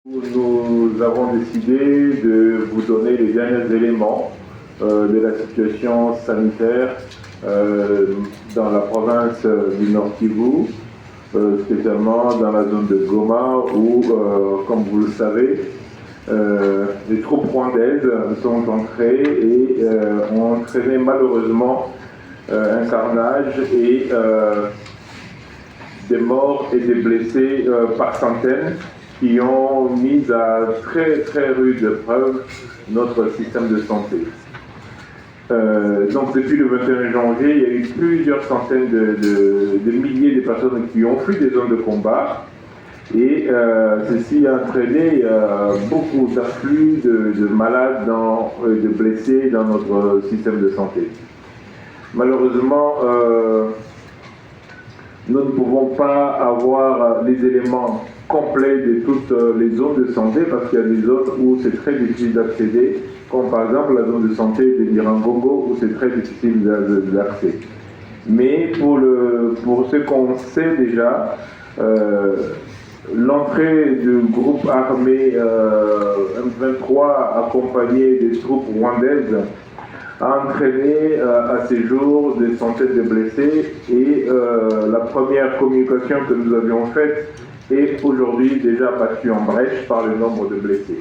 Nous avons décidé de vous donner les derniers éléments de la situation sanitaire dans la province du Nord Kivu, spécialement dans la zone de Goma où, comme vous le savez, les troupes rwandaises sont entrées et ont entraîné malheureusement un carnage et des morts et des blessés par centaines, qui ont mis à très rude épreuve notre système de santé. Donc depuis le 21 janvier, il y a eu plusieurs centaines de milliers de personnes qui ont fui des zones de combat et ceci a entraîné beaucoup d'afflux de malades, de blessés dans notre système de santé. Malheureusement, nous ne pouvons pas avoir les éléments complets de toutes les zones de santé parce qu'il y a des zones où c'est très difficile d'accéder, comme par exemple la zone de santé de Lirangongo où c'est très difficile d'accès. Mais pour ce qu'on sait déjà, l'entrée du groupe armé M23 accompagné des troupes rwandaises a entraîné à ces jours des centaines de blessés et la première communication que nous avions faite est aujourd'hui déjà battue en brèche par le nombre de blessés.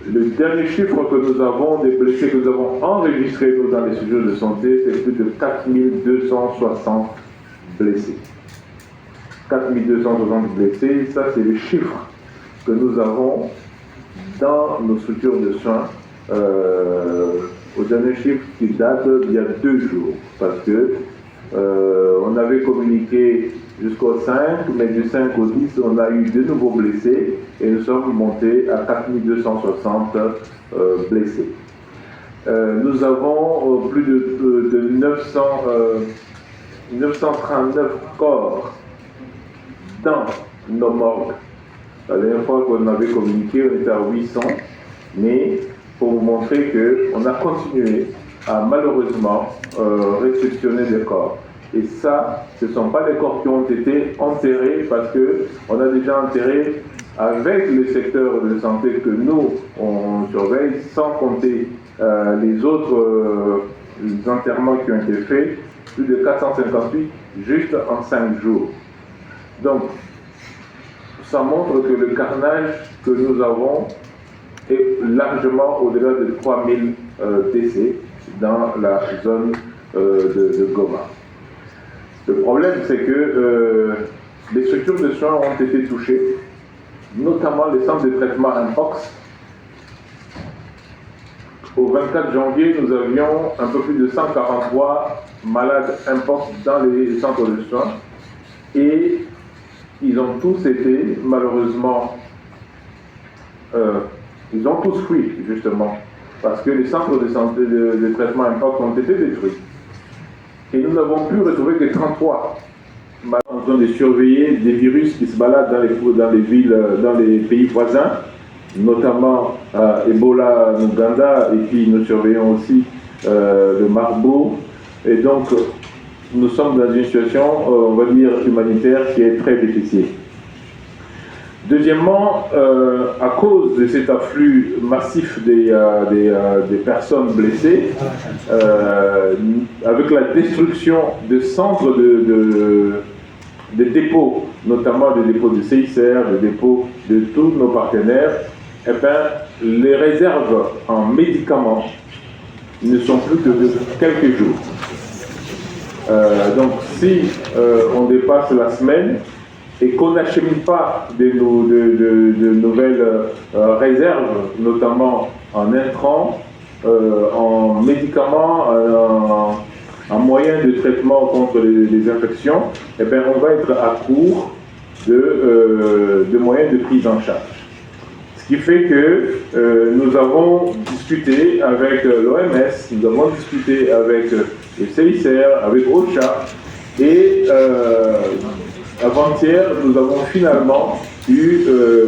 Le dernier chiffre que nous avons des blessés que nous avons enregistrés dans les structures de santé, c'est plus de 4260 blessés. 4260 blessés, ça c'est le chiffre que nous avons dans nos structures de soins. Au dernier chiffre qui date d'il y a 2 jours, parce que on avait communiqué jusqu'au 5, mais du 5 au 10, on a eu de nouveaux blessés et nous sommes montés à 4260 blessés. Nous avons plus de 939 corps dans nos morgues. La dernière fois qu'on avait communiqué, on était à 800, mais pour vous montrer qu'on a continué à malheureusement réceptionner des corps. Et ça, ce ne sont pas des corps qui ont été enterrés parce qu'on a déjà enterré avec le secteur de santé que nous, on surveille, sans compter les autres enterrements qui ont été faits, plus de 458 juste en 5 jours. Donc, ça montre que le carnage que nous avons est largement au-delà de 3000 décès dans la zone de Goma. Le problème, c'est que les structures de soins ont été touchées, notamment les centres de traitement Mpox. Au 24 janvier, nous avions un peu plus de 143 malades Mpox dans les centres de soins et ils ont tous été malheureusement ils ont tous fui, justement, parce que les centres de santé de traitement Mpox ont été détruits. Et nous n'avons pu retrouver que 33 malades en train de surveiller des virus qui se baladent dans les villes, dans les pays voisins, notamment Ebola en Ouganda, et puis nous surveillons aussi le Marburg. Et donc, nous sommes dans une situation, on va dire, humanitaire qui est très difficile. Deuxièmement, à cause de cet afflux massif des personnes blessées, avec la destruction de centres de dépôts, notamment des dépôts de CICR, des dépôts de tous nos partenaires, eh bien, les réserves en médicaments ne sont plus que de quelques jours. Donc si on dépasse la semaine, et qu'on n'achemine pas de nouvelles réserves, notamment en intrants, en médicaments, en moyens de traitement contre les infections, eh bien, on va être à court de moyens de prise en charge. Ce qui fait que nous avons discuté avec l'OMS, nous avons discuté avec le CICR, avec OCHA, et avant-hier, nous avons finalement eu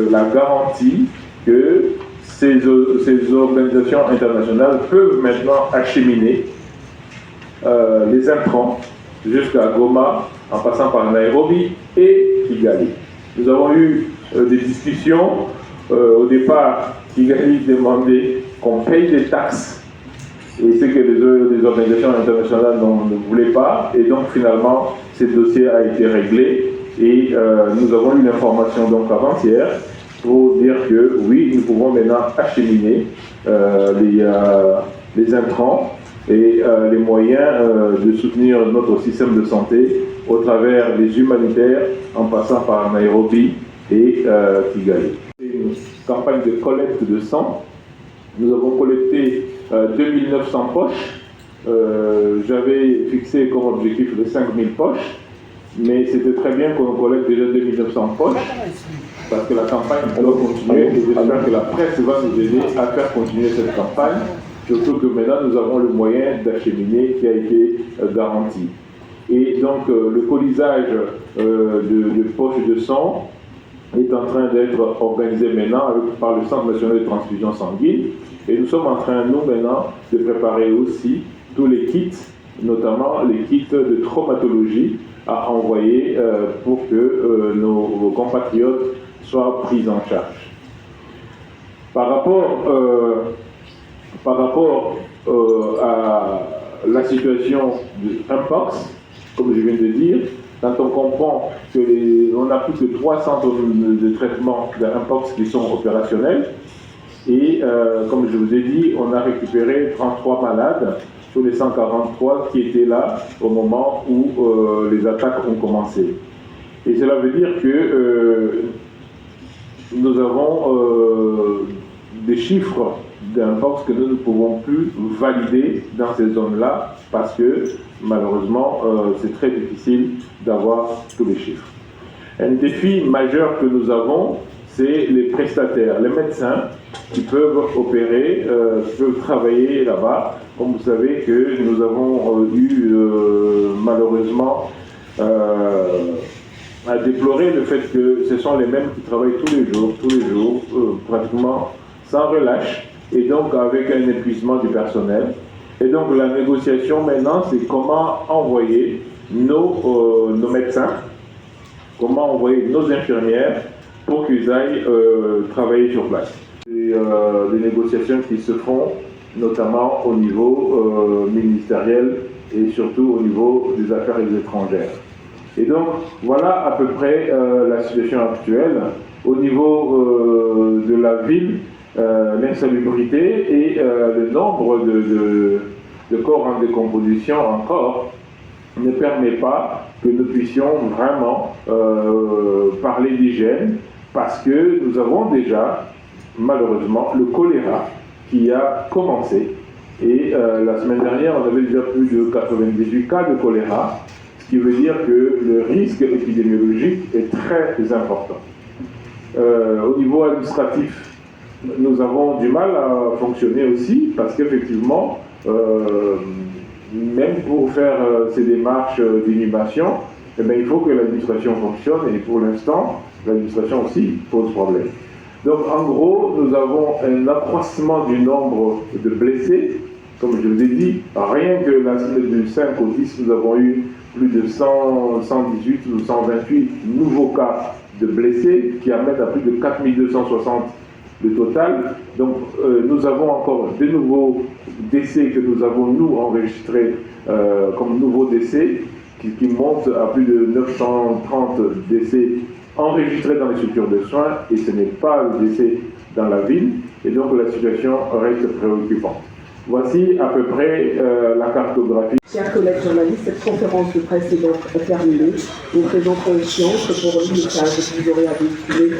la garantie que ces organisations internationales peuvent maintenant acheminer les intrants jusqu'à Goma, en passant par Nairobi et Kigali. Nous avons eu des discussions. Au départ, Kigali demandait qu'on paye des taxes, et c'est que les organisations internationales ne voulaient pas, et donc finalement, ce dossier a été réglé, et nous avons eu l'information donc avant-hier pour dire que oui, nous pouvons maintenant acheminer les intrants et les moyens de soutenir notre système de santé au travers des humanitaires en passant par Nairobi et Kigali. Une campagne de collecte de sang. Nous avons collecté 2900 poches. J'avais fixé comme objectif de 5000 poches, mais c'était très bien qu'on collecte déjà 2900 poches, parce que la campagne doit continuer, et j'espère que la presse va nous aider à faire continuer cette campagne, surtout que maintenant nous avons le moyen d'acheminer qui a été garanti. Et donc le colisage de poches de sang est en train d'être organisé maintenant par le Centre national de transfusion sanguine, et nous sommes en train, nous maintenant, de préparer aussi tous les kits, notamment les kits de traumatologie à envoyer pour que nos compatriotes soient pris en charge. Par rapport à la situation de Mpox, comme je viens de dire, quand on comprend qu'on a plus de 3 centres de traitement de Mpox qui sont opérationnels, et comme je vous ai dit, on a récupéré 33 malades sur les 143 qui étaient là au moment où les attaques ont commencé. Et cela veut dire que nous avons des chiffres d'Mpox que nous ne pouvons plus valider dans ces zones-là parce que malheureusement c'est très difficile d'avoir tous les chiffres. Un défi majeur que nous avons, c'est les prestataires, les médecins qui peuvent opérer, qui peuvent travailler là-bas. Comme vous savez que nous avons eu malheureusement à déplorer le fait que ce sont les mêmes qui travaillent tous les jours, pratiquement sans relâche, et donc avec un épuisement du personnel. Et donc la négociation maintenant, c'est comment envoyer nos médecins, comment envoyer nos infirmières pour qu'ils aillent travailler sur place. C'est des négociations qui se font notamment au niveau ministériel et surtout au niveau des affaires étrangères. Et donc voilà à peu près la situation actuelle. Au niveau de la ville, l'insalubrité et le nombre de corps en décomposition encore ne permet pas que nous puissions vraiment parler d'hygiène, parce que nous avons déjà malheureusement le choléra qui a commencé, et la semaine dernière on avait déjà plus de 98 cas de choléra, ce qui veut dire que le risque épidémiologique est très important. Au niveau administratif, nous avons du mal à fonctionner aussi, parce qu'effectivement, même pour faire ces démarches d'inhumation, eh bien, il faut que l'administration fonctionne, et pour l'instant, l'administration aussi pose problème. Donc en gros, nous avons un accroissement du nombre de blessés. Comme je vous ai dit, rien que la semaine du 5 au 10, nous avons eu plus de 118 ou 128 nouveaux cas de blessés, qui amènent à plus de 4260 le total. Donc nous avons encore de nouveaux décès que nous avons nous enregistrés comme nouveaux décès, qui montent à plus de 930 décès enregistrés dans les structures de soins, et ce n'est pas le décès dans la ville, et donc la situation reste préoccupante. Voici à peu près la cartographie. Chers collègues journalistes, cette conférence de presse est donc terminée. Nous présentons une séance pour le message que vous aurez à véhiculer.